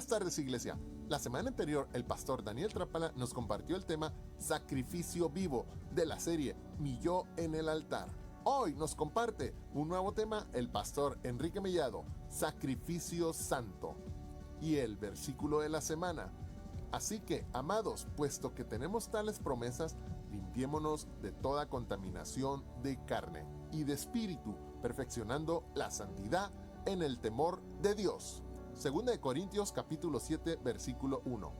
Buenas tardes, iglesia. La semana anterior, el pastor Daniel Trápala nos compartió el tema Sacrificio Vivo de la serie Mi Yo en el Altar. Hoy nos comparte un nuevo tema el pastor Enrique Mellado, Sacrificio Santo. Y el versículo de la semana. Así que, amados, puesto que tenemos tales promesas, limpiémonos de toda contaminación de carne y de espíritu, perfeccionando la santidad en el temor de Dios. Segunda de Corintios capítulo 7 versículo 1.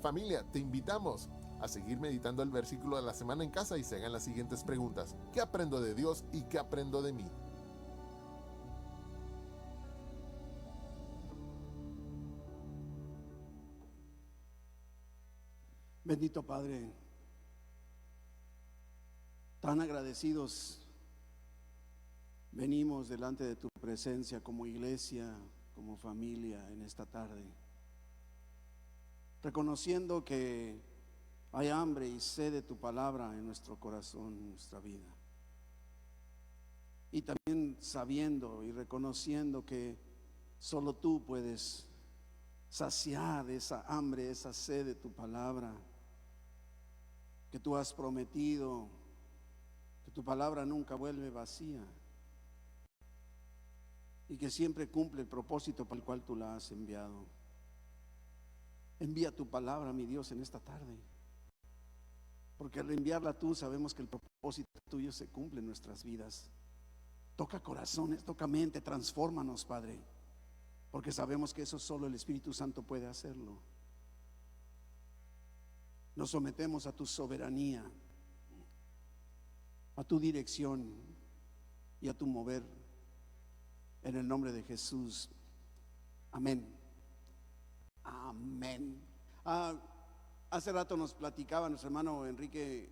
Familia, te invitamos a seguir meditando el versículo de la semana en casa y se hagan las siguientes preguntas. ¿Qué aprendo de Dios y qué aprendo de mí? Bendito Padre, tan agradecidos venimos delante de tu presencia como iglesia, como familia en esta tarde, reconociendo que hay hambre y sed de tu palabra en nuestro corazón, en nuestra vida, y también sabiendo y reconociendo que solo tú puedes saciar esa hambre, esa sed de tu palabra, que tú has prometido, que tu palabra nunca vuelve vacía y que siempre cumple el propósito para el cual tú la has enviado. Envía tu palabra, mi Dios, en esta tarde, porque al enviarla tú sabemos que el propósito tuyo se cumple en nuestras vidas. Toca corazones, toca mente, transfórmanos, Padre, porque sabemos que eso solo el Espíritu Santo puede hacerlo. Nos sometemos a tu soberanía, a tu dirección y a tu mover, en el nombre de Jesús. Amén. Amén. Hace rato nos platicaba nuestro hermano Enrique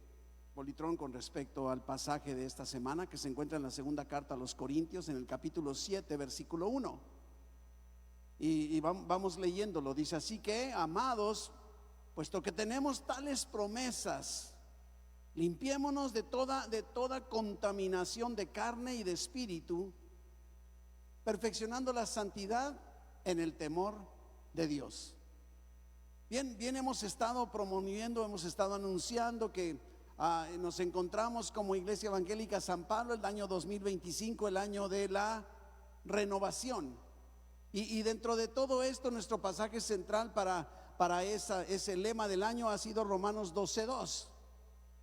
Politrón con respecto al pasaje de esta semana que se encuentra en la segunda carta a los Corintios, en el capítulo 7 versículo 1, y vamos leyéndolo. Dice: así que, amados, puesto que tenemos tales promesas, limpiémonos de toda contaminación de carne y de espíritu, perfeccionando la santidad en el temor de Dios. Bien, hemos estado promoviendo, hemos estado anunciando que nos encontramos como Iglesia Evangélica San Pablo el año 2025, el año de la renovación. Y dentro de todo esto, nuestro pasaje central para ese lema del año ha sido Romanos 12:2.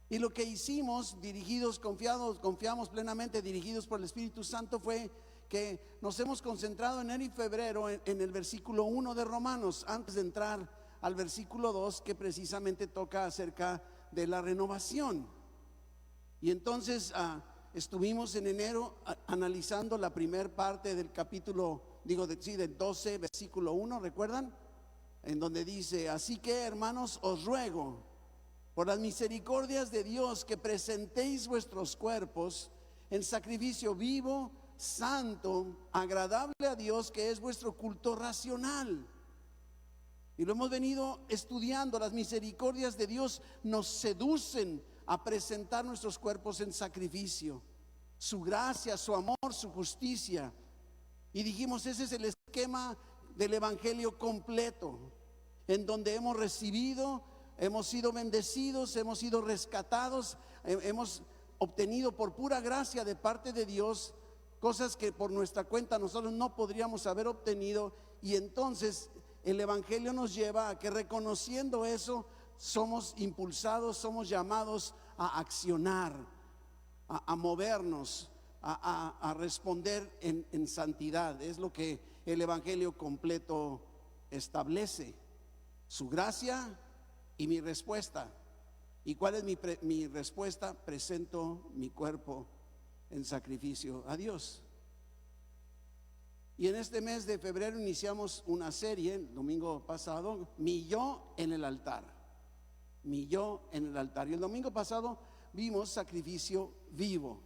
Y lo que hicimos, confiamos plenamente, dirigidos por el Espíritu Santo, fue que nos hemos concentrado en enero y febrero en el versículo 1 de Romanos, antes de entrar al versículo 2, que precisamente toca acerca de la renovación. Y entonces estuvimos en enero analizando la primera parte del capítulo, del 12, versículo 1, ¿recuerdan? En donde dice: así que, hermanos, os ruego por las misericordias de Dios que presentéis vuestros cuerpos en sacrificio vivo, santo, agradable a Dios, que es vuestro culto racional. Y lo hemos venido estudiando. Las misericordias de Dios nos seducen a presentar nuestros cuerpos en sacrificio, su gracia, su amor, su justicia. Y dijimos, ese es el esquema del evangelio completo, en donde hemos recibido, hemos sido bendecidos, hemos sido rescatados, hemos obtenido por pura gracia de parte de Dios cosas que por nuestra cuenta nosotros no podríamos haber obtenido. Y entonces el evangelio nos lleva a que, reconociendo eso, somos impulsados, somos llamados a accionar, a movernos, a responder en santidad. Es lo que el evangelio completo establece: su gracia y mi respuesta. ¿Y cuál es mi respuesta? Presento mi cuerpo en sacrificio a Dios. Y en este mes de febrero iniciamos una serie, el domingo pasado, Mi Yo en el Altar. Mi Yo en el Altar. Y el domingo pasado vimos sacrificio vivo.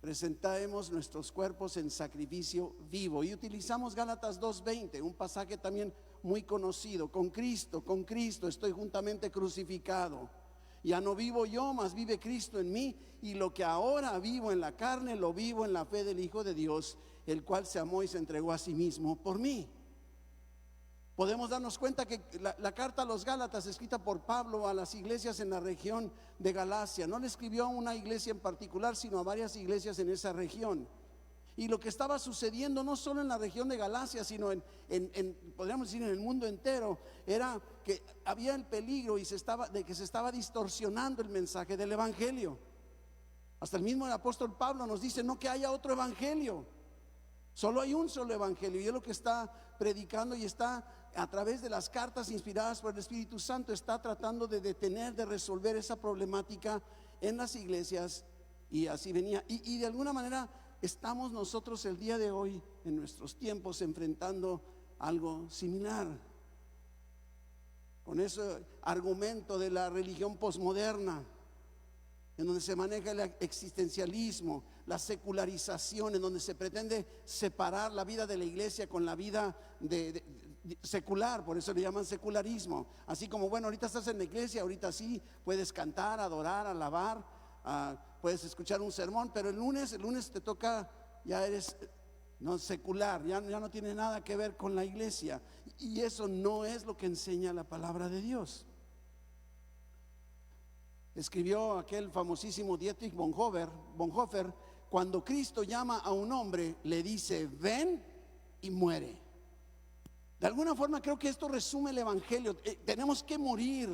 Presentamos nuestros cuerpos en sacrificio vivo. Y utilizamos Gálatas 2:20, un pasaje también muy conocido. Con Cristo estoy juntamente crucificado. Ya no vivo yo, mas vive Cristo en mí, y lo que ahora vivo en la carne, lo vivo en la fe del Hijo de Dios, el cual se amó y se entregó a sí mismo por mí. Podemos darnos cuenta que la carta a los Gálatas, escrita por Pablo a las iglesias en la región de Galacia, no le escribió a una iglesia en particular, sino a varias iglesias en esa región. Y lo que estaba sucediendo no solo en la región de Galacia, sino podríamos decir en el mundo entero, era que había el peligro de que se estaba distorsionando el mensaje del evangelio. Hasta el mismo apóstol Pablo nos dice: no que haya otro evangelio, solo hay un solo evangelio. Y es lo que está predicando, y está a través de las cartas inspiradas por el Espíritu Santo, está tratando de detener, de resolver esa problemática en las iglesias. Y así venía, y de alguna manera estamos nosotros el día de hoy, en nuestros tiempos, enfrentando algo similar, con ese argumento de la religión posmoderna, en donde se maneja el existencialismo, la secularización, en donde se pretende separar la vida de la iglesia con la vida secular. Por eso le llaman secularismo. Así como, bueno, ahorita estás en la iglesia, ahorita sí puedes cantar, adorar, alabar, puedes escuchar un sermón, pero el lunes te toca, ya eres no secular, ya no tiene nada que ver con la iglesia. Y eso no es lo que enseña la palabra de Dios. Escribió aquel famosísimo Dietrich Bonhoeffer: cuando Cristo llama a un hombre, le dice ven, y muere. De alguna forma creo que esto resume el evangelio. Tenemos que morir.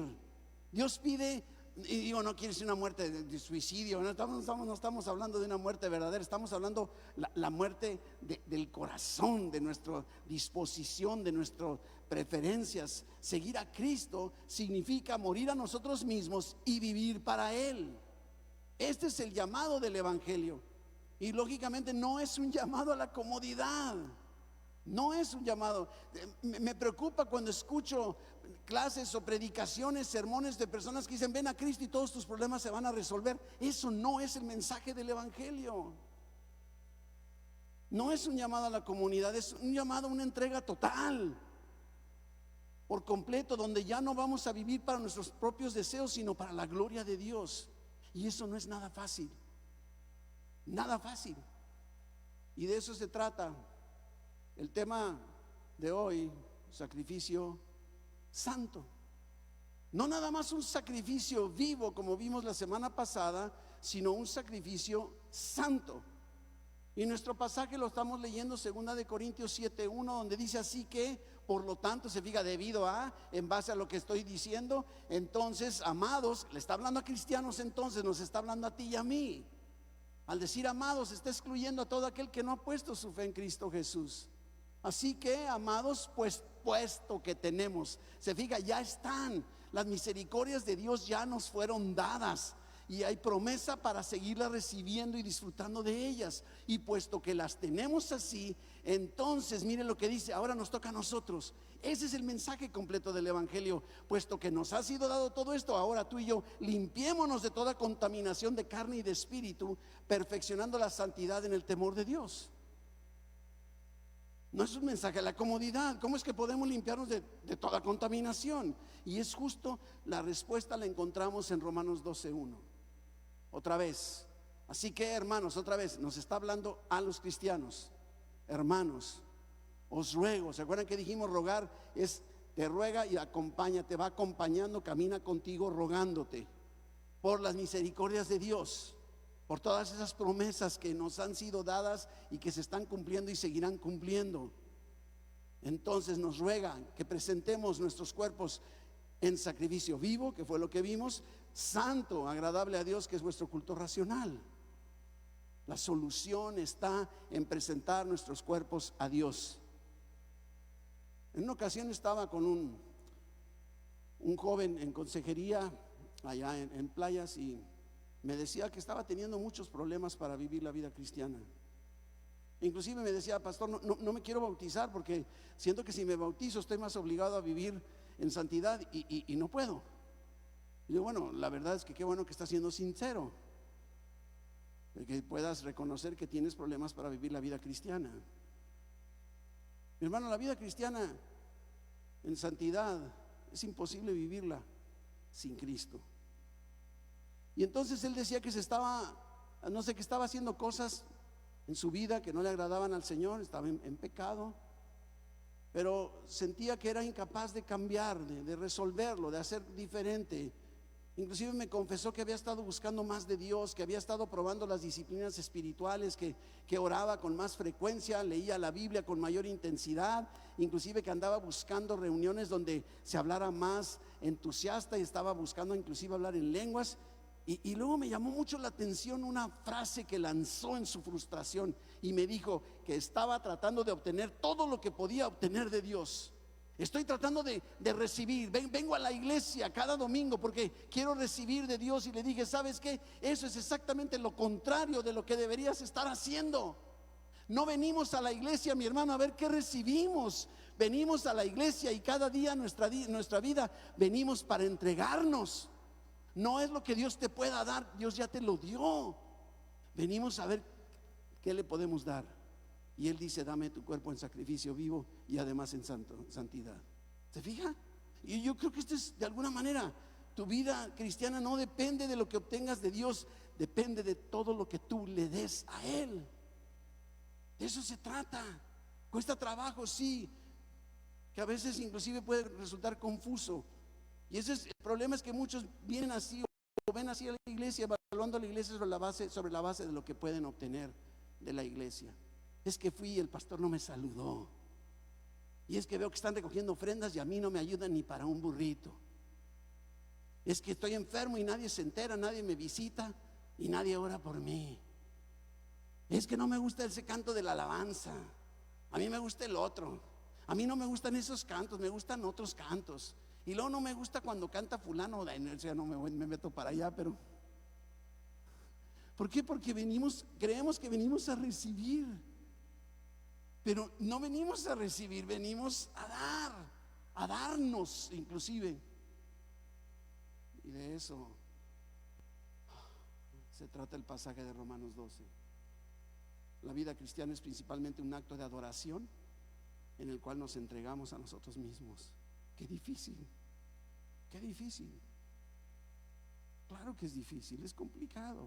Dios pide, y digo, no quiere decir una muerte de suicidio, no estamos hablando de una muerte verdadera, estamos hablando la muerte del corazón, de nuestra disposición, de nuestras preferencias. Seguir a Cristo significa morir a nosotros mismos y vivir para Él. Este es el llamado del evangelio, y lógicamente no es un llamado a la comodidad. No es un llamado. Me preocupa cuando escucho clases o predicaciones, sermones de personas que dicen ven a Cristo y todos tus problemas se van a resolver. Eso no es el mensaje del evangelio. No es un llamado a la comunidad, es un llamado a una entrega total, por completo, donde ya no vamos a vivir para nuestros propios deseos, sino para la gloria de Dios. Y eso no es nada fácil, nada fácil. Y de eso se trata el tema de hoy: sacrificio santo. No nada más un sacrificio vivo como vimos la semana pasada, sino un sacrificio santo. Y nuestro pasaje lo estamos leyendo, 2 Corintios 7:1, donde dice: así que, por lo tanto, se fija, debido a, en base a lo que estoy diciendo, entonces, amados, le está hablando a cristianos, entonces nos está hablando a ti y a mí. Al decir amados, está excluyendo a todo aquel que no ha puesto su fe en Cristo Jesús. Así que, amados, pues puesto que tenemos, se fija, ya están, las misericordias de Dios ya nos fueron dadas, y hay promesa para seguirlas recibiendo y disfrutando de ellas. Y puesto que las tenemos así, entonces mire lo que dice, ahora nos toca a nosotros. Ese es el mensaje completo del evangelio. Puesto que nos ha sido dado todo esto, ahora tú y yo limpiémonos de toda contaminación de carne y de espíritu, perfeccionando la santidad en el temor de Dios. No es un mensaje a la comodidad. ¿Cómo es que podemos limpiarnos de toda contaminación? Y es justo, la respuesta la encontramos en Romanos 12:1. Otra vez. Así que, hermanos, otra vez nos está hablando a los cristianos. Hermanos, os ruego. ¿Se acuerdan que dijimos rogar? Es te ruega y acompaña, te va acompañando, camina contigo rogándote por las misericordias de Dios, por todas esas promesas que nos han sido dadas y que se están cumpliendo y seguirán cumpliendo. Entonces nos ruegan que presentemos nuestros cuerpos en sacrificio vivo, que fue lo que vimos, santo, agradable a Dios, que es vuestro culto racional. La solución está en presentar nuestros cuerpos a Dios. En una ocasión estaba con un joven en consejería allá en Playas, y me decía que estaba teniendo muchos problemas para vivir la vida cristiana. Inclusive me decía: pastor, no me quiero bautizar porque siento que si me bautizo estoy más obligado a vivir en santidad y no puedo. Y yo, bueno, la verdad es que qué bueno que estás siendo sincero, de que puedas reconocer que tienes problemas para vivir la vida cristiana. Mi hermano, la vida cristiana en santidad es imposible vivirla sin Cristo. Y entonces él decía que no sé, que estaba haciendo cosas en su vida que no le agradaban al Señor, estaba en pecado. pero sentía que era incapaz de cambiar, de resolverlo, de hacer diferente. Inclusive me confesó que había estado buscando más de Dios, que había estado probando las disciplinas espirituales, que oraba con más frecuencia, leía la Biblia con mayor intensidad, inclusive que andaba buscando reuniones donde se hablara más entusiasta y estaba buscando inclusive hablar en lenguas. Y luego me llamó mucho la atención una frase que lanzó en su frustración y me dijo que estaba tratando de obtener todo lo que podía obtener de Dios. Estoy tratando de recibir, vengo a la iglesia cada domingo porque quiero recibir de Dios. Y le dije, ¿sabes qué? Eso es exactamente lo contrario de lo que deberías estar haciendo. No venimos a la iglesia, mi hermano, a ver qué recibimos. Venimos a la iglesia y cada día nuestra vida venimos para entregarnos. No es lo que Dios te pueda dar, Dios ya te lo dio. Venimos a ver qué le podemos dar. Y Él dice, dame tu cuerpo en sacrificio vivo y además en santidad. ¿Se fija? Y yo creo que esto es, de alguna manera, tu vida cristiana no depende de lo que obtengas de Dios, depende de todo lo que tú le des a Él. De eso se trata. Cuesta trabajo, sí, que a veces inclusive puede resultar confuso. Y ese es el problema, es que muchos vienen así o ven así a la iglesia, evaluando a la iglesia sobre la base de lo que pueden obtener de la iglesia. Es que fui y el pastor no me saludó. Y es que veo que están recogiendo ofrendas y a mí no me ayudan ni para un burrito. Es que estoy enfermo y nadie se entera, nadie me visita y nadie ora por mí. Es que no me gusta ese canto de la alabanza. A mí me gusta el otro. A mí no me gustan esos cantos, me gustan otros cantos. Y luego no me gusta cuando canta fulano, no me meto para allá, pero ¿por qué? Porque creemos que venimos a recibir, pero no venimos a recibir, venimos a darnos inclusive. Y de eso se trata el pasaje de Romanos 12. La vida cristiana es principalmente un acto de adoración en el cual nos entregamos a nosotros mismos. Qué difícil, qué difícil. Claro que es difícil, es complicado.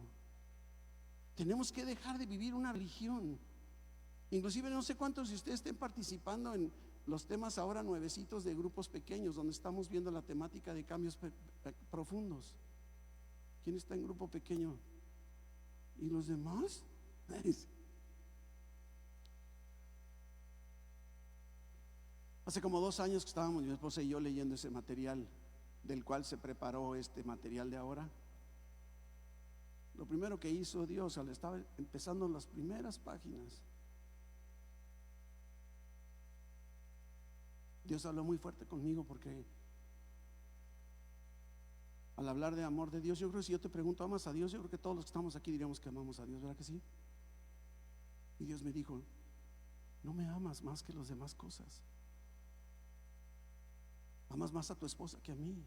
Tenemos que dejar de vivir una religión. Inclusive no sé cuántos de ustedes estén participando en los temas ahora nuevecitos de grupos pequeños, donde estamos viendo la temática de cambios profundos. ¿Quién está en grupo pequeño? ¿Y los demás? Hace como 2 años que estábamos mi esposa y yo leyendo ese material del cual se preparó este material de ahora. Lo primero que hizo Dios al estar empezando las primeras páginas, Dios habló muy fuerte conmigo, porque al hablar de amor de Dios, yo creo que si yo te pregunto, ¿amas a Dios? Yo creo que todos los que estamos aquí diríamos que amamos a Dios, ¿verdad que sí? Y Dios me dijo, no me amas más que las demás cosas. Amas más a tu esposa que a mí.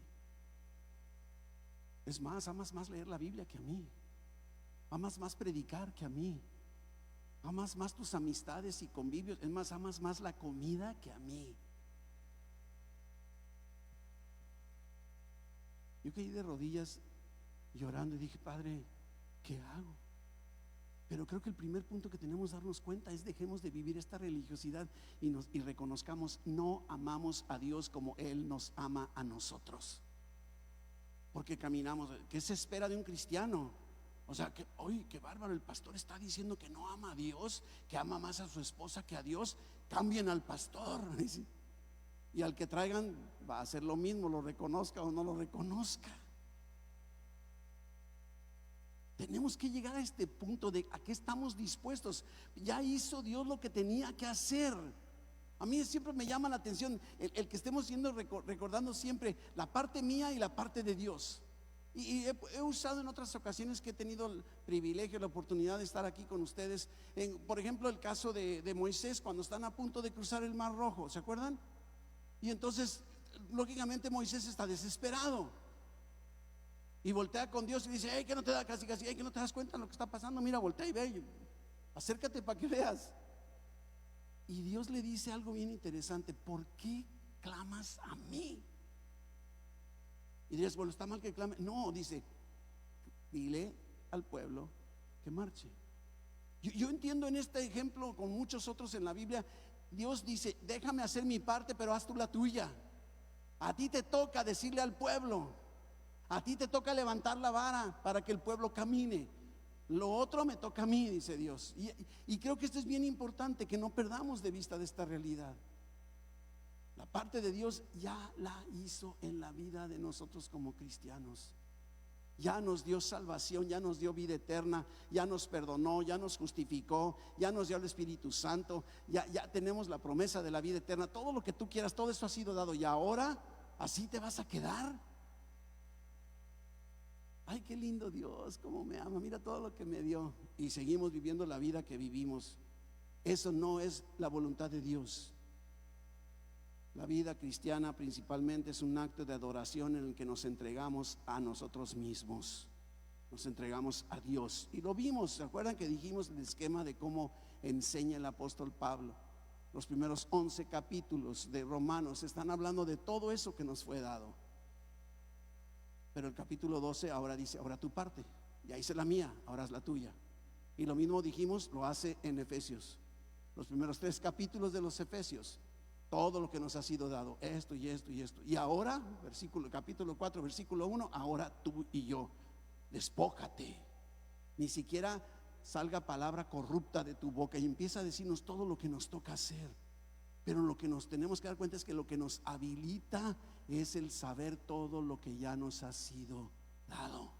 Es más, amas más leer la Biblia que a mí. Amas más predicar que a mí. Amas más tus amistades y convivios. Es más, amas más la comida que a mí. Yo caí de rodillas llorando y dije, Padre, ¿qué hago? Pero creo que el primer punto que tenemos que darnos cuenta es: dejemos de vivir esta religiosidad y reconozcamos, no amamos a Dios como Él nos ama a nosotros. Porque caminamos, ¿qué se espera de un cristiano? O sea, que hoy, qué bárbaro, el pastor está diciendo que no ama a Dios, que ama más a su esposa que a Dios. Cambien al pastor. Y al que traigan va a hacer lo mismo, lo reconozca o no lo reconozca. Tenemos que llegar a este punto de a qué estamos dispuestos. Ya hizo Dios lo que tenía que hacer. A mí siempre me llama la atención el que estemos recordando siempre la parte mía y la parte de Dios. Y he usado en otras ocasiones que he tenido el privilegio, la oportunidad de estar aquí con ustedes, por ejemplo, el caso de Moisés, cuando están a punto de cruzar el Mar Rojo, ¿se acuerdan? Y entonces, lógicamente, Moisés está desesperado y voltea con Dios y dice: hey, que no te da casi, hey, que no te das cuenta de lo que está pasando. Mira, voltea y ve, acércate para que veas. Y Dios le dice algo bien interesante: ¿por qué clamas a mí? Y dices, bueno, está mal que clame. No, dice, dile al pueblo que marche. Yo entiendo en este ejemplo, con muchos otros en la Biblia, Dios dice, déjame hacer mi parte, pero haz tú la tuya. A ti te toca decirle al pueblo, a ti te toca levantar la vara para que el pueblo camine. Lo otro me toca a mí, dice Dios. Y creo que esto es bien importante, que no perdamos de vista de esta realidad. La parte de Dios ya la hizo en la vida de nosotros como cristianos. Ya nos dio salvación, ya nos dio vida eterna, ya nos perdonó, ya nos justificó, ya nos dio el Espíritu Santo, ya tenemos la promesa de la vida eterna. Todo lo que tú quieras, todo eso ha sido dado. Y ahora, ¿así te vas a quedar? Ay, qué lindo Dios, cómo me ama, mira todo lo que me dio. Y seguimos viviendo la vida que vivimos. Eso no es la voluntad de Dios. La vida cristiana principalmente es un acto de adoración en el que nos entregamos a nosotros mismos, nos entregamos a Dios. Y lo vimos, ¿se acuerdan que dijimos el esquema de cómo enseña el apóstol Pablo? Los primeros 11 capítulos de Romanos están hablando de todo eso que nos fue dado. Pero el capítulo 12 ahora dice, ahora tu parte, ya hice la mía, ahora es la tuya. Y lo mismo dijimos, lo hace en Efesios. Los primeros 3 capítulos de los Efesios, todo lo que nos ha sido dado, esto y esto y esto. Y ahora, capítulo 4, versículo 1, ahora tú y yo, despójate. Ni siquiera salga palabra corrupta de tu boca y empieza a decirnos todo lo que nos toca hacer. Pero lo que nos tenemos que dar cuenta es que lo que nos habilita es el saber todo lo que ya nos ha sido dado.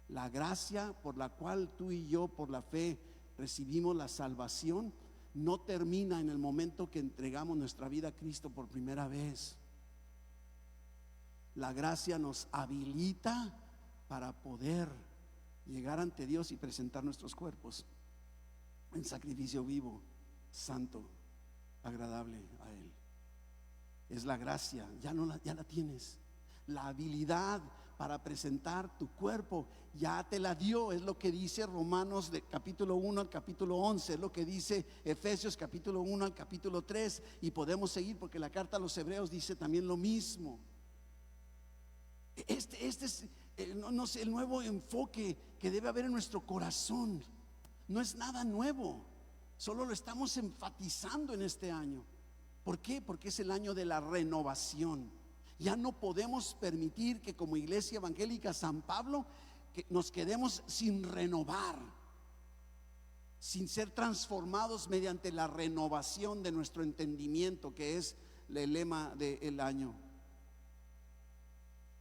La gracia por la cual tú y yo por la fe recibimos la salvación no termina en el momento que entregamos nuestra vida a Cristo por primera vez. La gracia nos habilita para poder llegar ante Dios y presentar nuestros cuerpos en sacrificio vivo, santo, agradable a Él. Es la gracia, ya la tienes. La habilidad para presentar tu cuerpo ya te la dio. Es lo que dice Romanos de capítulo 1 al capítulo 11, es lo que dice Efesios capítulo 1 al capítulo 3, y podemos seguir porque la carta a los Hebreos dice también lo mismo. Este es no sé, el nuevo enfoque que debe haber en nuestro corazón. No es nada nuevo, solo lo estamos enfatizando en este año. ¿Por qué? Porque es el año de la renovación. Ya no podemos permitir que como Iglesia Evangélica San Pablo que nos quedemos sin renovar, sin ser transformados mediante la renovación de nuestro entendimiento, que es el lema del año.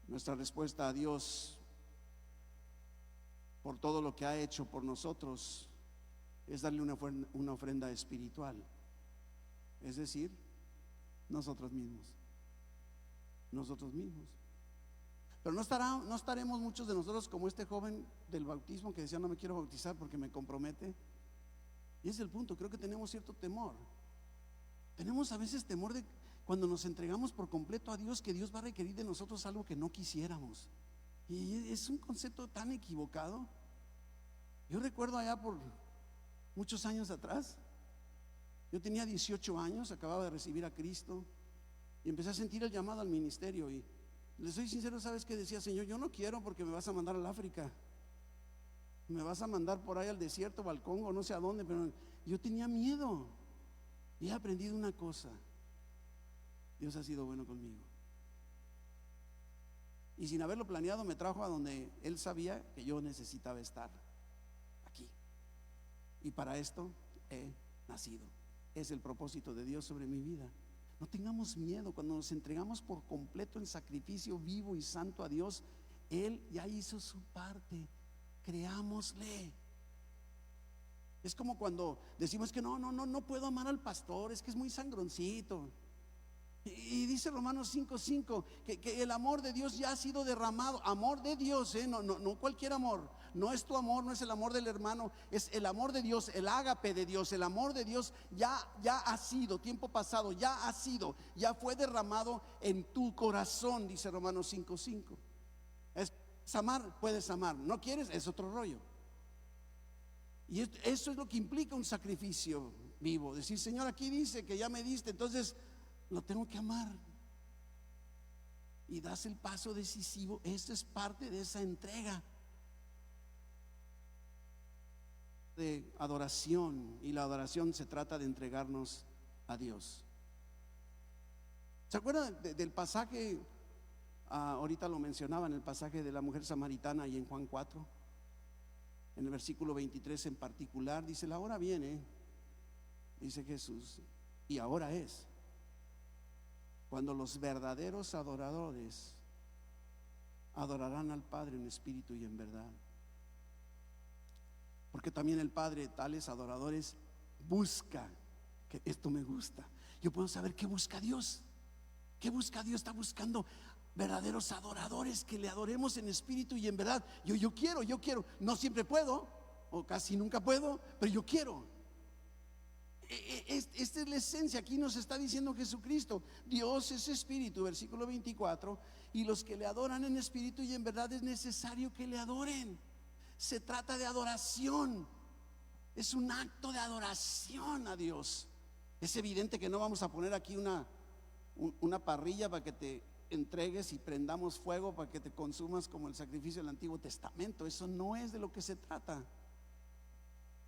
Nuestra respuesta a Dios por todo lo que ha hecho por nosotros es darle una ofrenda espiritual, es decir, nosotros mismos. Pero no estaremos muchos de nosotros como este joven del bautismo que decía: no me quiero bautizar porque me compromete. Y ese es el punto. Creo que tenemos cierto temor. Tenemos a veces temor de cuando nos entregamos por completo a Dios, que Dios va a requerir de nosotros algo que no quisiéramos. Y es un concepto tan equivocado. Yo recuerdo allá por muchos años atrás, yo tenía 18 años, acababa de recibir a Cristo y empecé a sentir el llamado al ministerio. Y les soy sincero, ¿sabes qué decía? Señor, yo no quiero porque me vas a mandar al África, me vas a mandar por ahí al desierto o al Congo, no sé a dónde. Pero yo tenía miedo. Y he aprendido una cosa: Dios ha sido bueno conmigo. Y sin haberlo planeado me trajo a donde Él sabía que yo necesitaba estar, aquí. Y para esto he nacido. Es el propósito de Dios sobre mi vida. No tengamos miedo. Cuando nos entregamos por completo en sacrificio vivo y santo a Dios, Él ya hizo su parte. Creámosle. Es como cuando decimos que no puedo amar al pastor, es que es muy sangroncito. Y dice Romanos 5:5 que el amor de Dios ya ha sido derramado. Amor de Dios, no cualquier amor. No es tu amor, no es el amor del hermano, es el amor de Dios, el ágape de Dios. El amor de Dios ya ha sido, tiempo pasado, ya fue derramado en tu corazón, dice Romanos 5:5. Es amar, puedes amar. No quieres, es otro rollo. Y eso es lo que implica un sacrificio vivo. Decir: Señor, aquí dice que ya me diste, entonces lo tengo que amar. Y das el paso decisivo. Esto es parte de esa entrega de adoración. Y la adoración se trata de entregarnos a Dios. ¿Se acuerdan del pasaje? Ahorita lo mencionaba, en el pasaje de la mujer samaritana y en Juan 4, en el versículo 23 en particular, dice: la hora viene, dice Jesús, y ahora es, cuando los verdaderos adoradores adorarán al Padre en espíritu y en verdad. Porque también el Padre, tales adoradores, busca, que esto me gusta. Yo puedo saber qué busca Dios. ¿Qué busca Dios? Está buscando verdaderos adoradores, que le adoremos en espíritu y en verdad. Yo quiero, no siempre puedo, o casi nunca puedo, pero yo quiero. Esta es la esencia. Aquí nos está diciendo Jesucristo: Dios es espíritu, versículo 24, y los que le adoran en espíritu y en verdad es necesario que le adoren. Se trata de adoración, es un acto de adoración a Dios. Es evidente que no vamos a poner aquí una parrilla para que te entregues y prendamos fuego para que te consumas como el sacrificio del Antiguo Testamento. Eso no es de lo que se trata.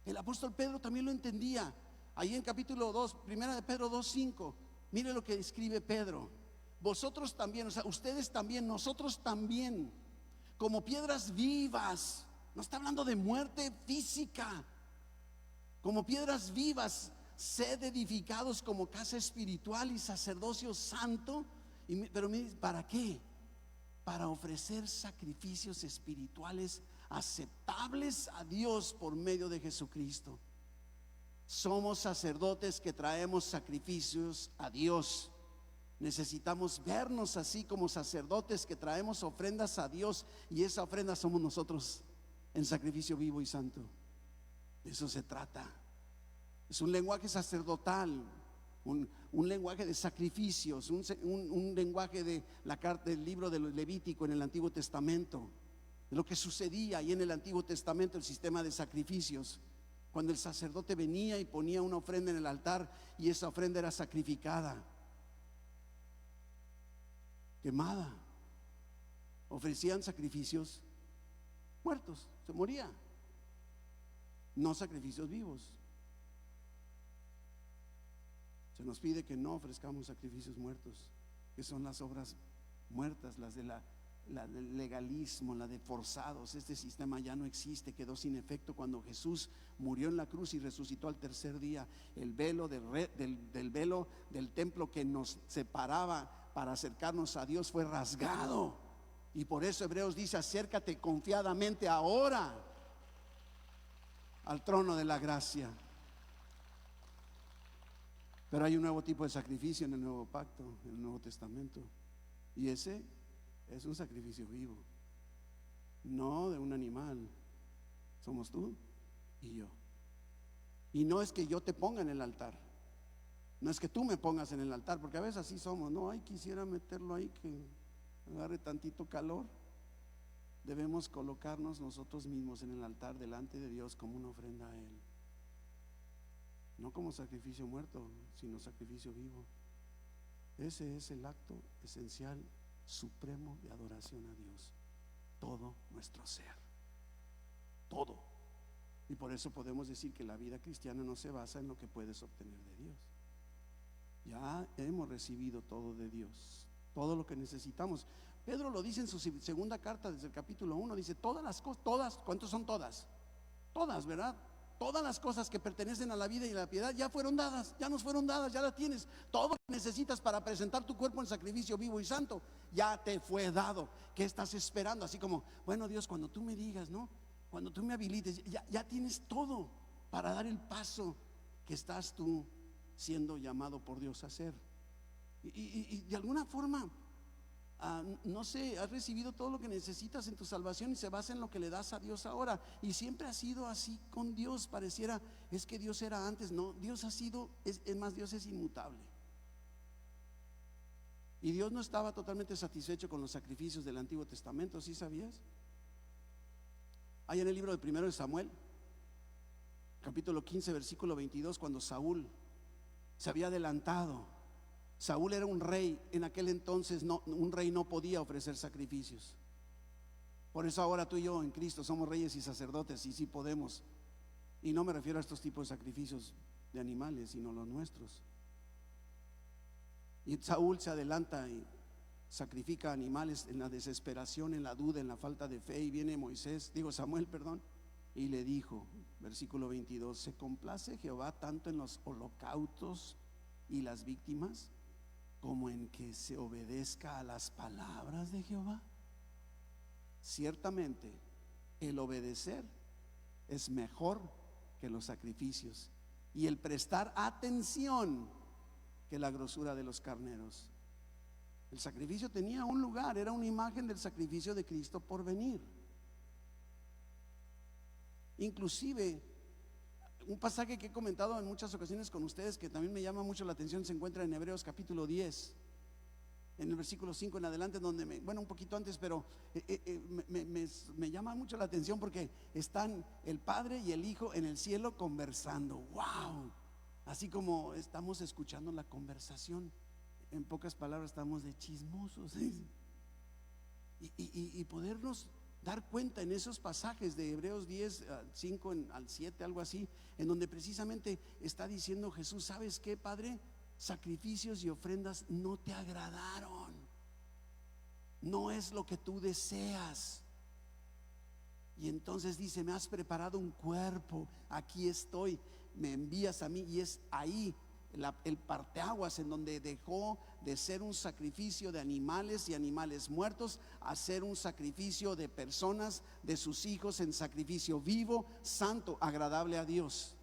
El apóstol Pedro también lo entendía. Ahí en capítulo 2, primera de Pedro 2:5, mire lo que escribe Pedro: vosotros también, o sea, ustedes también, nosotros también, como piedras vivas. No está hablando de muerte física. Como piedras vivas, sed edificados como casa espiritual y sacerdocio santo. Pero ¿para qué? Para ofrecer sacrificios espirituales aceptables a Dios por medio de Jesucristo. Somos sacerdotes que traemos sacrificios a Dios. Necesitamos vernos así como sacerdotes que traemos ofrendas a Dios, y esa ofrenda somos nosotros en sacrificio vivo y santo. De eso se trata. Es un lenguaje sacerdotal, un lenguaje de sacrificios, un lenguaje de la carta del libro del Levítico en el Antiguo Testamento, de lo que sucedía ahí en el Antiguo Testamento, el sistema de sacrificios. Cuando el sacerdote venía y ponía una ofrenda en el altar, y esa ofrenda era sacrificada, quemada. Ofrecían sacrificios muertos, se moría, no sacrificios vivos. Se nos pide que no ofrezcamos sacrificios muertos, que son las obras muertas, las del legalismo, la de forzados. Este sistema ya no existe, quedó sin efecto cuando Jesús murió en la cruz y resucitó al tercer día. El velo del velo del templo que nos separaba para acercarnos a Dios fue rasgado, y por eso Hebreos dice: acércate confiadamente ahora al trono de la gracia. Pero hay un nuevo tipo de sacrificio en el nuevo pacto, en el Nuevo Testamento, y ese es un sacrificio vivo, no de un animal. Somos tú y yo. Y no es que yo te ponga en el altar, no es que tú me pongas en el altar, porque a veces así somos. No, ay, quisiera meterlo ahí que agarre tantito calor. Debemos colocarnos nosotros mismos en el altar delante de Dios como una ofrenda a Él, no como sacrificio muerto, sino sacrificio vivo. Ese es el acto esencial, supremo de adoración a Dios. Todo nuestro ser, todo. Y por eso podemos decir que la vida cristiana no se basa en lo que puedes obtener de Dios. Ya hemos recibido todo de Dios, todo lo que necesitamos. Pedro lo dice en su segunda carta, desde el capítulo 1, dice: todas las cosas, todas, ¿cuántos son todas? Todas, ¿verdad? Todas las cosas que pertenecen a la vida y a la piedad ya fueron dadas, ya nos fueron dadas, ya las tienes. Todo lo que necesitas para presentar tu cuerpo en sacrificio vivo y santo ya te fue dado. ¿Qué estás esperando? Así como, bueno, Dios, cuando tú me digas, ¿no? Cuando tú me habilites, ya tienes todo para dar el paso que estás tú siendo llamado por Dios a hacer. Y de alguna forma, no sé, has recibido todo lo que necesitas en tu salvación, y se basa en lo que le das a Dios ahora. Y siempre ha sido así con Dios. Pareciera, es que Dios era antes. No, Dios ha sido, es más, Dios es inmutable. Y Dios no estaba totalmente satisfecho con los sacrificios del Antiguo Testamento. ¿Sí sabías? Hay en el libro de primero de Samuel, capítulo 15, versículo 22, cuando Saúl se había adelantado. Saúl era un rey en aquel entonces. Un rey no podía ofrecer sacrificios. Por eso ahora tú y yo en Cristo somos reyes y sacerdotes, y sí podemos. Y no me refiero a estos tipos de sacrificios de animales, sino los nuestros. Y Saúl se adelanta y sacrifica animales en la desesperación, en la duda, en la falta de fe. Y viene Samuel, y le dijo, versículo 22, ¿se complace Jehová tanto en los holocaustos y las víctimas como en que se obedezca a las palabras de Jehová? Ciertamente el obedecer es mejor que los sacrificios, y el prestar atención que la grosura de los carneros. El sacrificio tenía un lugar, era una imagen del sacrificio de Cristo por venir. Inclusive, un pasaje que he comentado en muchas ocasiones con ustedes, que también me llama mucho la atención, se encuentra en Hebreos capítulo 10, en el versículo 5 en adelante, donde un poquito antes, pero me llama mucho la atención porque están el Padre y el Hijo en el cielo conversando. ¡Wow! Así como estamos escuchando la conversación, en pocas palabras estamos de chismosos. Y podernos dar cuenta en esos pasajes de Hebreos 10, 5 al 7, algo así, en donde precisamente está diciendo Jesús: ¿sabes qué, Padre? Sacrificios y ofrendas no te agradaron, no es lo que tú deseas. Y entonces dice: me has preparado un cuerpo, aquí estoy, me envías a mí. Y es ahí el parteaguas en donde dejó de ser un sacrificio de animales y animales muertos a ser un sacrificio de personas, de sus hijos, en sacrificio vivo, santo, agradable a Dios.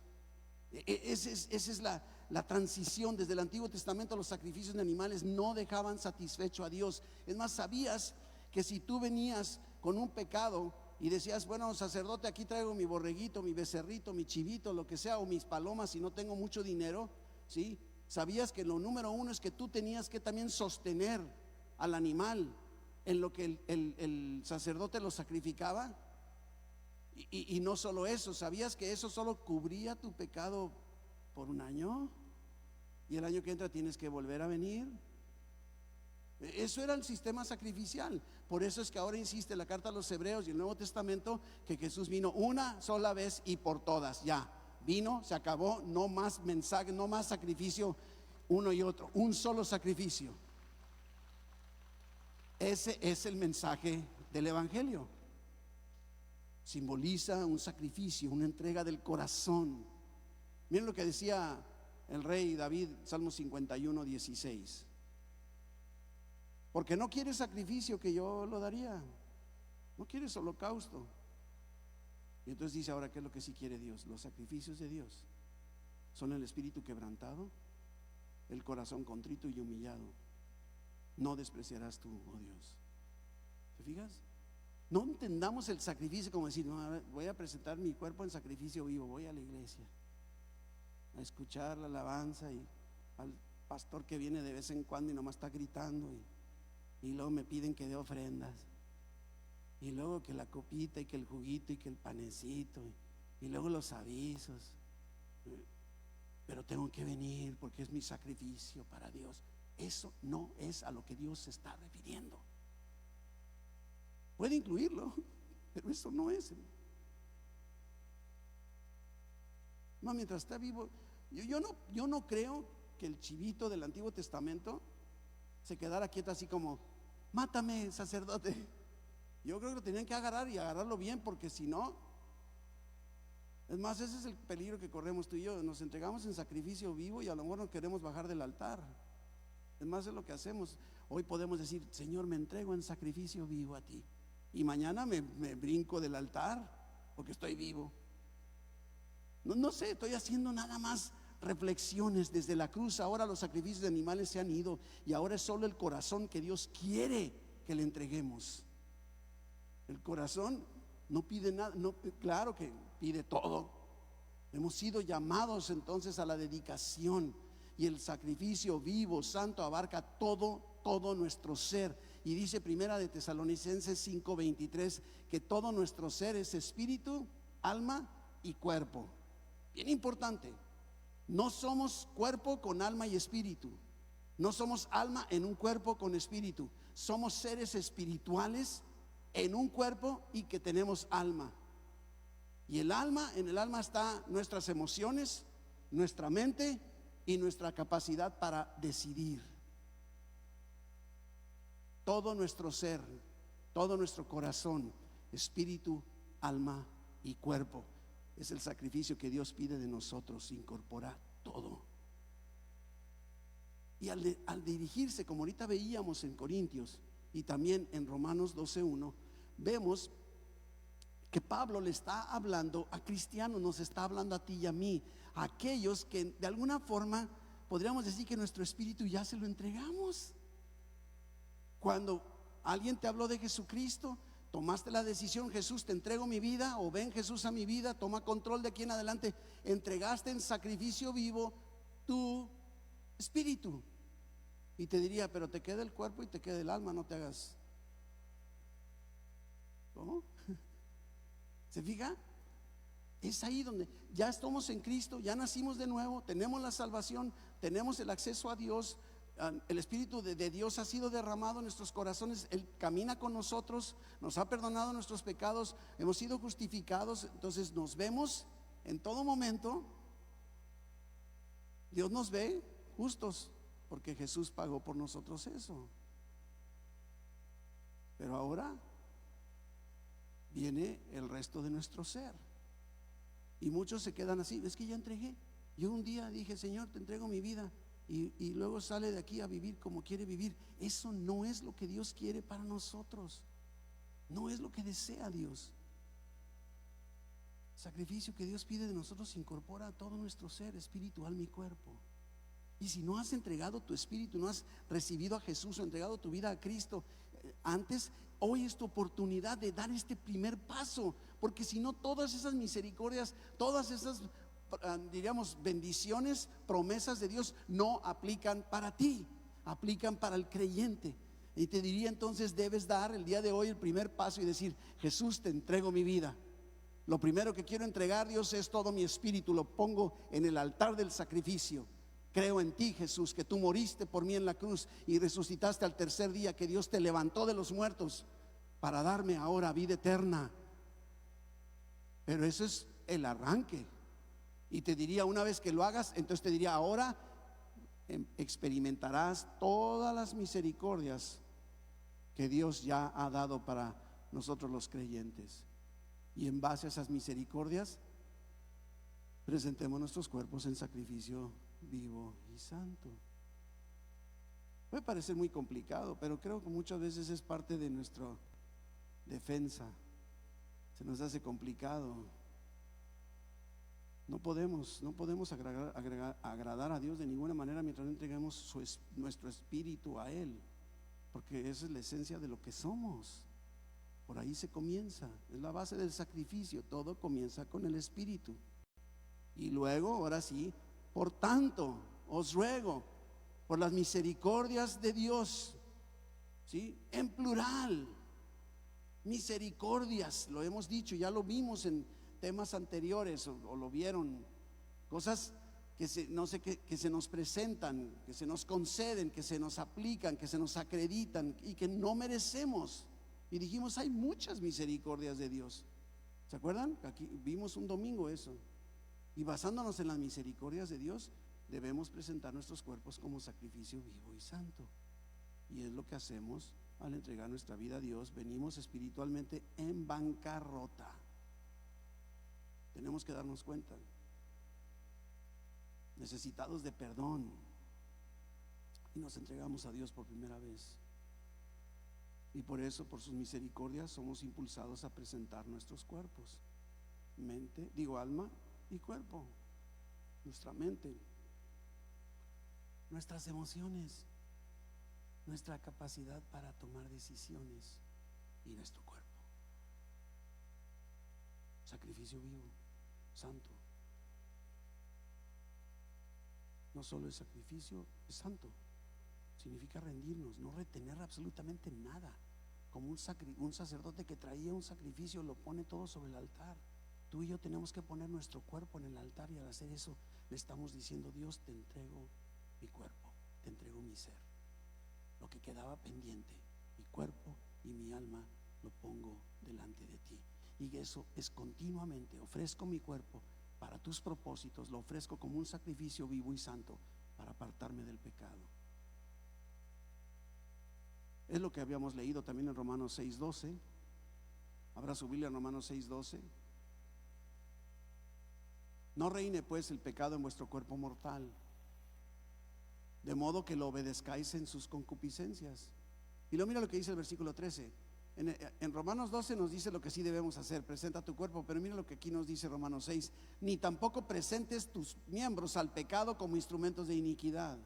Esa es la transición. Desde el Antiguo Testamento los sacrificios de animales no dejaban satisfecho a Dios. Es más, sabías que si tú venías con un pecado y decías: bueno, sacerdote, aquí traigo mi borreguito, mi becerrito, mi chivito, lo que sea, o mis palomas, si no tengo mucho dinero, ¿sí? Sabías que lo número uno es que tú tenías que también sostener al animal en lo que el sacerdote lo sacrificaba. Y no solo eso, sabías que eso solo cubría tu pecado por un año, y el año que entra tienes que volver a venir. Eso era el sistema sacrificial. Por eso es que ahora insiste la carta a los Hebreos y el Nuevo Testamento que Jesús vino una sola vez y por todas. Ya vino, se acabó, no más mensaje, no más sacrificio uno y otro, un solo sacrificio. Ese es el mensaje del Evangelio. Simboliza un sacrificio, una entrega del corazón. Miren lo que decía el rey David, Salmo 51, 16: porque no quieres sacrificio, que yo lo daría. No quieres holocausto. Y entonces dice ahora: ¿qué es lo que sí quiere Dios? Los sacrificios de Dios son el espíritu quebrantado, el corazón contrito y humillado. No despreciarás tú, oh Dios. ¿Te fijas? No entendamos el sacrificio como decir: no, voy a presentar mi cuerpo en sacrificio vivo, voy a la iglesia a escuchar la alabanza y al pastor que viene de vez en cuando y nomás está gritando, y luego me piden que dé ofrendas, y luego que la copita y que el juguito y que el panecito, y luego los avisos, pero tengo que venir porque es mi sacrificio para Dios. Eso no es a lo que Dios se está refiriendo. Puede incluirlo, pero eso no es. No, mientras está vivo, yo no creo que el chivito del Antiguo Testamento se quedara quieto así como: mátame, sacerdote. Yo creo que lo tenían que agarrar y agarrarlo bien, porque si no, es más, ese es el peligro que corremos tú y yo. Nos entregamos en sacrificio vivo y a lo mejor no queremos bajar del altar. Es más, es lo que hacemos. Hoy podemos decir: Señor, me entrego en sacrificio vivo a ti, y mañana me brinco del altar porque estoy vivo. No sé, estoy haciendo nada más reflexiones. Desde la cruz ahora los sacrificios de animales se han ido, y ahora es solo el corazón que Dios quiere que le entreguemos. El corazón no pide nada, no, claro que pide todo. Hemos sido llamados entonces a la dedicación, y el sacrificio vivo, santo, abarca todo nuestro ser. Y dice Primera de Tesalonicenses 5:23 que todo nuestro ser es espíritu, alma y cuerpo. Bien importante, no somos cuerpo con alma y espíritu, no somos alma en un cuerpo con espíritu, somos seres espirituales en un cuerpo y que tenemos alma. Y en el alma está nuestras emociones, nuestra mente y nuestra capacidad para decidir. todo nuestro ser, todo nuestro corazón, espíritu, alma y cuerpo. Es el sacrificio que Dios pide de nosotros, incorpora todo. Y al dirigirse, como ahorita veíamos en Corintios y también en Romanos 12:1, vemos que Pablo le está hablando a cristianos, nos está hablando a ti y a mí, a aquellos que de alguna forma podríamos decir que nuestro espíritu ya se lo entregamos. Cuando alguien te habló de Jesucristo, tomaste la decisión: Jesús, te entrego mi vida, o ven Jesús a mi vida, toma control de aquí en adelante. Entregaste en sacrificio vivo tu espíritu. Y te diría: pero te queda el cuerpo y te queda el alma, no te hagas. ¿Cómo? ¿Se fija? Es ahí donde ya estamos en Cristo, ya nacimos de nuevo, tenemos la salvación, tenemos el acceso a Dios. El Espíritu de Dios ha sido derramado en nuestros corazones. Él camina con nosotros, nos ha perdonado nuestros pecados, hemos sido justificados. Entonces nos vemos en todo momento. Dios nos ve justos porque Jesús pagó por nosotros eso. Pero ahora viene el resto de nuestro ser. Y muchos se quedan así: es que ya entregué. Yo un día dije: Señor, te entrego mi vida. Y luego sale de aquí a vivir como quiere vivir. Eso no es lo que Dios quiere para nosotros. No es lo que desea Dios. El sacrificio que Dios pide de nosotros incorpora a todo nuestro ser, espíritu, alma y cuerpo. Y si no has entregado tu espíritu, no has recibido a Jesús o entregado tu vida a Cristo antes, hoy es tu oportunidad de dar este primer paso. Porque si no, todas esas misericordias, todas esas, diríamos, bendiciones, promesas de Dios no aplican para ti, aplican para el creyente. Y te diría entonces: debes dar el día de hoy el primer paso y decir: Jesús, te entrego mi vida. Lo primero que quiero entregar, Dios, es todo mi espíritu. Lo pongo en el altar del sacrificio. Creo en ti, Jesús, que tú moriste por mí en la cruz y resucitaste al tercer día, que Dios te levantó de los muertos para darme ahora vida eterna. Pero eso es el arranque. Y te diría, una vez que lo hagas, entonces te diría: ahora experimentarás todas las misericordias que Dios ya ha dado para nosotros los creyentes. Y en base a esas misericordias, presentemos nuestros cuerpos en sacrificio vivo y santo. Puede parecer muy complicado, pero creo que muchas veces es parte de nuestra defensa. Se nos hace complicado. No podemos agradar a Dios de ninguna manera mientras no entreguemos nuestro espíritu a Él, porque esa es la esencia de lo que somos. Por ahí se comienza, es la base del sacrificio. Todo comienza con el espíritu. Y luego, ahora sí: por tanto, os ruego por las misericordias de Dios, ¿sí? En plural, misericordias, lo hemos dicho, ya lo vimos en temas anteriores, o lo vieron. Cosas que se nos presentan, que se nos conceden, que se nos aplican, que se nos acreditan y que no merecemos. Y dijimos: hay muchas misericordias de Dios. ¿Se acuerdan? Aquí vimos un domingo eso. Y basándonos en las misericordias de Dios, debemos presentar nuestros cuerpos como sacrificio vivo y santo. Y es lo que hacemos al entregar nuestra vida a Dios. Venimos espiritualmente en bancarrota. Tenemos que darnos cuenta. Necesitados de perdón. Y nos entregamos a Dios por primera vez. Y por eso, por sus misericordias, somos impulsados a presentar nuestros cuerpos. Alma y cuerpo. Nuestra mente, nuestras emociones, nuestra capacidad para tomar decisiones y nuestro cuerpo. Sacrificio vivo, santo. No solo el sacrificio es santo, significa rendirnos, no retener absolutamente nada. Como un sacerdote que traía un sacrificio, lo pone todo sobre el altar. Tú y yo tenemos que poner nuestro cuerpo en el altar, y al hacer eso le estamos diciendo: Dios, te entrego mi cuerpo, te entrego mi ser. Lo que quedaba pendiente, mi cuerpo y mi alma, lo pongo delante de ti. Y eso es continuamente: ofrezco mi cuerpo para tus propósitos, lo ofrezco como un sacrificio vivo y santo para apartarme del pecado. Es lo que habíamos leído también en Romanos 6:12. Habrá su Biblia en Romanos 6:12. No reine pues el pecado en vuestro cuerpo mortal, de modo que lo obedezcáis en sus concupiscencias. Y luego mira lo que dice el versículo 13. En Romanos 12 nos dice lo que sí debemos hacer: presenta tu cuerpo. Pero mira lo que aquí nos dice Romanos 6: ni tampoco presentes tus miembros al pecado como instrumentos de iniquidad,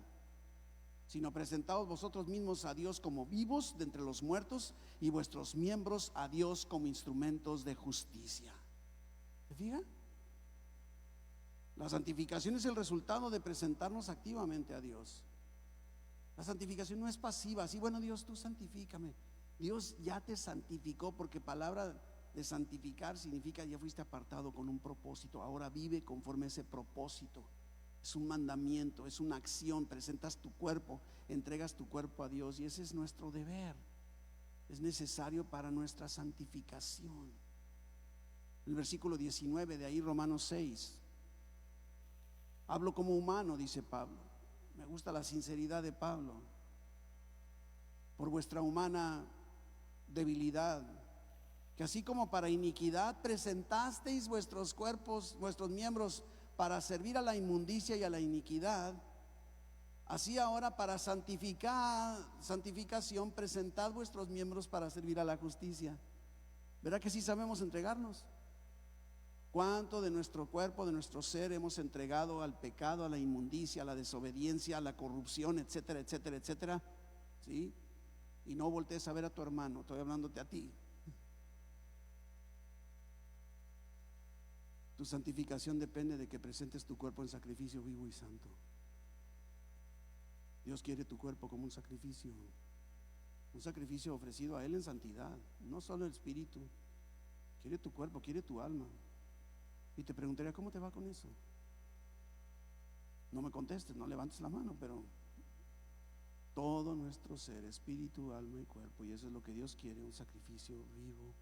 sino presentaos vosotros mismos a Dios como vivos de entre los muertos, y vuestros miembros a Dios como instrumentos de justicia. ¿Se fija? La santificación es el resultado de presentarnos activamente a Dios. La santificación no es pasiva, así, bueno, Dios, tú santifícame. Dios ya te santificó, porque palabra de santificar significa ya fuiste apartado con un propósito. Ahora vive conforme a ese propósito. Es un mandamiento, es una acción. Presentas tu cuerpo, entregas tu cuerpo a Dios, y ese es nuestro deber. Es necesario para nuestra santificación. El versículo 19 de ahí, Romanos 6. Hablo como humano, dice Pablo. Me gusta la sinceridad de Pablo. Por vuestra humana debilidad, que así como para iniquidad presentasteis vuestros cuerpos, vuestros miembros para servir a la inmundicia y a la iniquidad, así ahora para santificación presentad vuestros miembros para servir a la justicia. ¿Verdad que sí sabemos entregarnos? ¿Cuánto de nuestro cuerpo, de nuestro ser hemos entregado al pecado, a la inmundicia, a la desobediencia, a la corrupción, etcétera, etcétera, etcétera? ¿Sí? Y no voltees a ver a tu hermano, estoy hablándote a ti. Tu santificación depende de que presentes tu cuerpo en sacrificio vivo y santo. Dios quiere tu cuerpo como un sacrificio ofrecido a Él en santidad, no solo el espíritu. Quiere tu cuerpo, quiere tu alma. Y te preguntaría, ¿cómo te va con eso? No me contestes, no levantes la mano, pero todo nuestro ser, espíritu, alma y cuerpo, y eso es lo que Dios quiere: un sacrificio vivo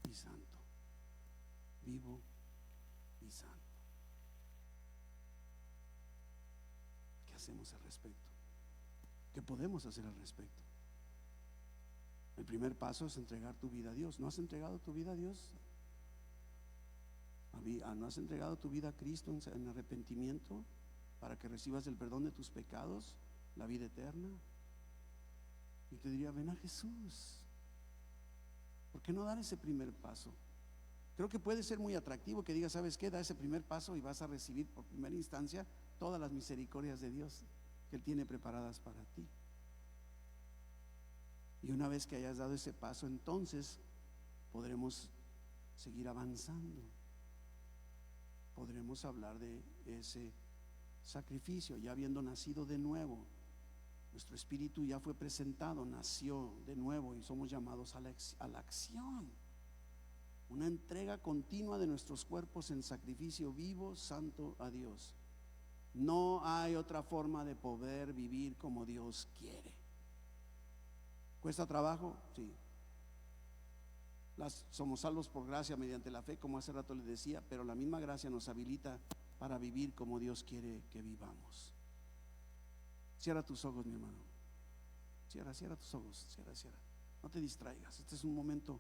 y santo. Vivo y santo. ¿Qué hacemos al respecto? ¿Qué podemos hacer al respecto? El primer paso es entregar tu vida a Dios. ¿No has entregado tu vida a Dios? ¿No has entregado tu vida a Cristo en arrepentimiento para que recibas el perdón de tus pecados, la vida eterna? Y te diría, ven a Jesús. ¿Por qué no dar ese primer paso? Creo que puede ser muy atractivo que digas, ¿sabes qué? Da ese primer paso y vas a recibir por primera instancia todas las misericordias de Dios que Él tiene preparadas para ti. Y una vez que hayas dado ese paso, entonces podremos seguir avanzando. Podremos hablar de ese sacrificio, ya habiendo nacido de nuevo. Nuestro espíritu ya fue presentado, nació de nuevo, y somos llamados a la acción. Una entrega continua de nuestros cuerpos en sacrificio vivo, santo a Dios. No hay otra forma de poder vivir como Dios quiere. ¿Cuesta trabajo? Sí. Somos salvos por gracia mediante la fe, como hace rato les decía, pero la misma gracia nos habilita para vivir como Dios quiere que vivamos. Cierra tus ojos, mi hermano. Cierra tus ojos, cierra. No te distraigas, este es un momento.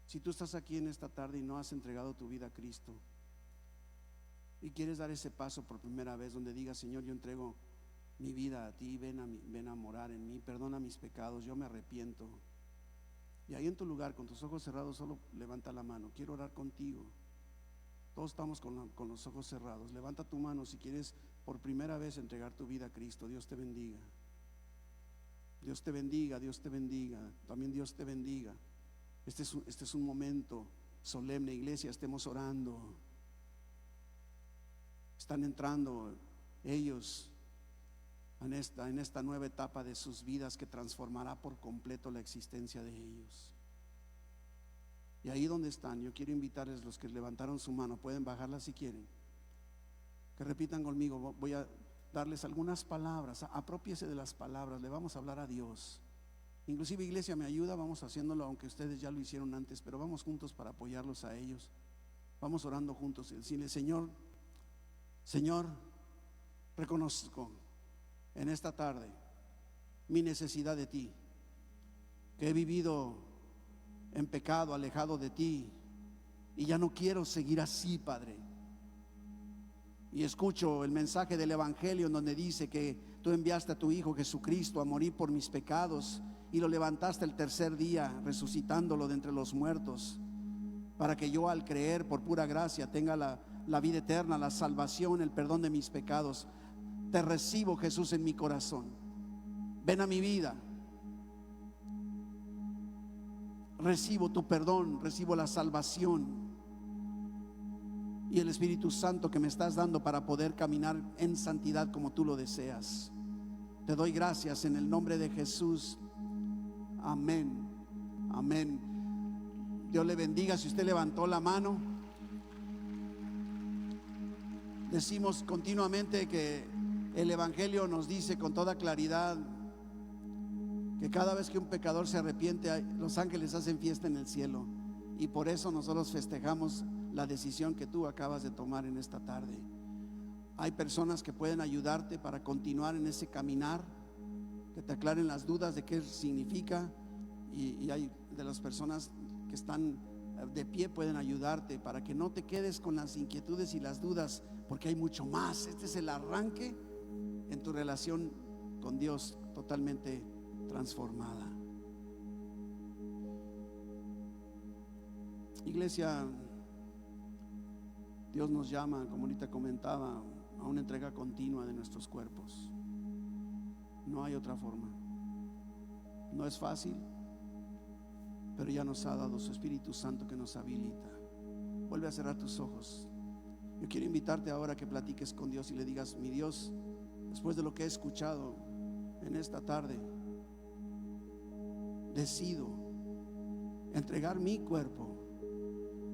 Si tú estás aquí en esta tarde y no has entregado tu vida a Cristo y quieres dar ese paso por primera vez, donde digas, Señor, yo entrego mi vida a ti, ven a morar en mí, perdona mis pecados, yo me arrepiento. Y ahí en tu lugar, con tus ojos cerrados, solo levanta la mano. Quiero orar contigo. Todos estamos con los ojos cerrados. Levanta tu mano si quieres por primera vez entregar tu vida a Cristo. Dios te bendiga. Dios te bendiga, Dios te bendiga. También Dios te bendiga. Este es un momento solemne, iglesia, estemos orando. Están entrando ellos en esta nueva etapa de sus vidas que transformará por completo la existencia de ellos. Y ahí donde están, yo quiero invitarles, los que levantaron su mano, pueden bajarla si quieren, que repitan conmigo. Voy a darles algunas palabras, aprópiese de las palabras, le vamos a hablar a Dios. Inclusive, iglesia, me ayuda, vamos haciéndolo, aunque ustedes ya lo hicieron antes, pero vamos juntos para apoyarlos a ellos. Vamos orando juntos y decirle, Señor, reconozco en esta tarde mi necesidad de ti, que he vivido en pecado, alejado de ti, y ya no quiero seguir así, Padre. Y escucho el mensaje del Evangelio en donde dice que tú enviaste a tu Hijo Jesucristo a morir por mis pecados y lo levantaste el tercer día, resucitándolo de entre los muertos, para que yo, al creer por pura gracia, tenga la vida eterna, la salvación, el perdón de mis pecados. Te recibo, Jesús, en mi corazón. Ven a mi vida. Recibo tu perdón, recibo la salvación y el Espíritu Santo que me estás dando para poder caminar en santidad como tú lo deseas. Te doy gracias en el nombre de Jesús. Amén. Amén. Dios le bendiga. Si usted levantó la mano, decimos continuamente que el Evangelio nos dice con toda claridad que cada vez que un pecador se arrepiente, los ángeles hacen fiesta en el cielo. Y por eso nosotros festejamos la decisión que tú acabas de tomar en esta tarde. Hay personas que pueden ayudarte para continuar en ese caminar, que te aclaren las dudas de qué significa, y hay de las personas que están de pie pueden ayudarte para que no te quedes con las inquietudes y las dudas, porque hay mucho más. Este es el arranque en tu relación con Dios totalmente transformada. Iglesia, Dios nos llama, como ahorita comentaba, a una entrega continua de nuestros cuerpos. No hay otra forma. No es fácil, pero ya nos ha dado su Espíritu Santo que nos habilita. Vuelve a cerrar tus ojos. Yo quiero invitarte ahora a que platiques con Dios y le digas: mi Dios, después de lo que he escuchado en esta tarde, decido entregar mi cuerpo,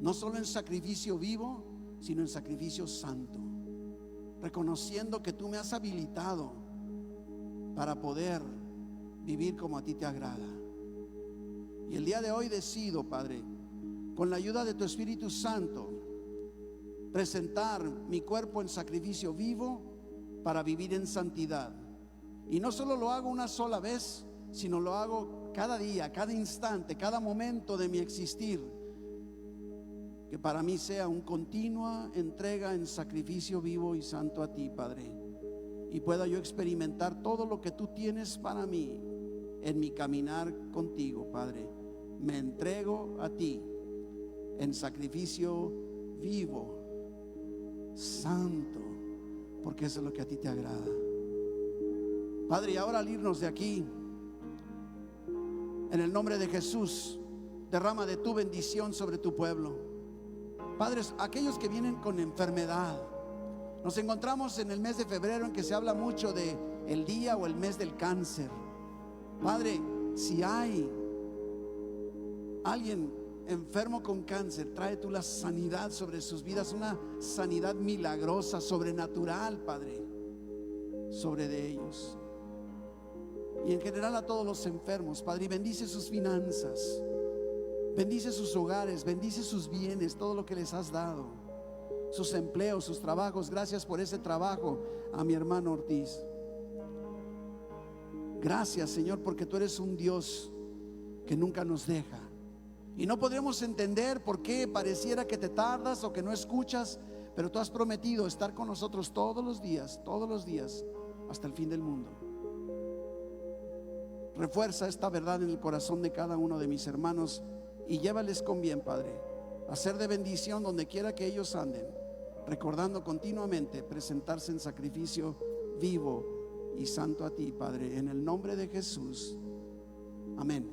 no solo en sacrificio vivo, sino en sacrificio santo, reconociendo que tú me has habilitado para poder vivir como a ti te agrada. Y el día de hoy decido, Padre, con la ayuda de tu Espíritu Santo, presentar mi cuerpo en sacrificio vivo para vivir en santidad. Y no solo lo hago una sola vez, sino lo hago cada día, cada instante, cada momento de mi existir. Que para mí sea una continua entrega en sacrificio vivo y santo a ti, Padre, y pueda yo experimentar todo lo que tú tienes para mí en mi caminar contigo, Padre. Me entrego a ti en sacrificio vivo, santo, porque eso es lo que a ti te agrada, Padre. Y ahora, al irnos de aquí, en el nombre de Jesús, derrama de tu bendición sobre tu pueblo. Padres, aquellos que vienen con enfermedad, nos encontramos en el mes de febrero en que se habla mucho de el día o el mes del cáncer. Padre, si hay alguien enfermo con cáncer, trae tú la sanidad sobre sus vidas, una sanidad milagrosa, sobrenatural, Padre, sobre de ellos. Y en general a todos los enfermos, Padre, y bendice sus finanzas, bendice sus hogares, bendice sus bienes, todo lo que les has dado, sus empleos, sus trabajos. Gracias por ese trabajo a mi hermano Ortiz. Gracias, Señor, porque tú eres un Dios que nunca nos deja. Y no podremos entender por qué pareciera que te tardas o que no escuchas, pero tú has prometido estar con nosotros todos los días, hasta el fin del mundo. Refuerza esta verdad en el corazón de cada uno de mis hermanos y llévales con bien, Padre, a ser de bendición donde quiera que ellos anden, recordando continuamente presentarse en sacrificio vivo y santo a ti, Padre, en el nombre de Jesús. Amén.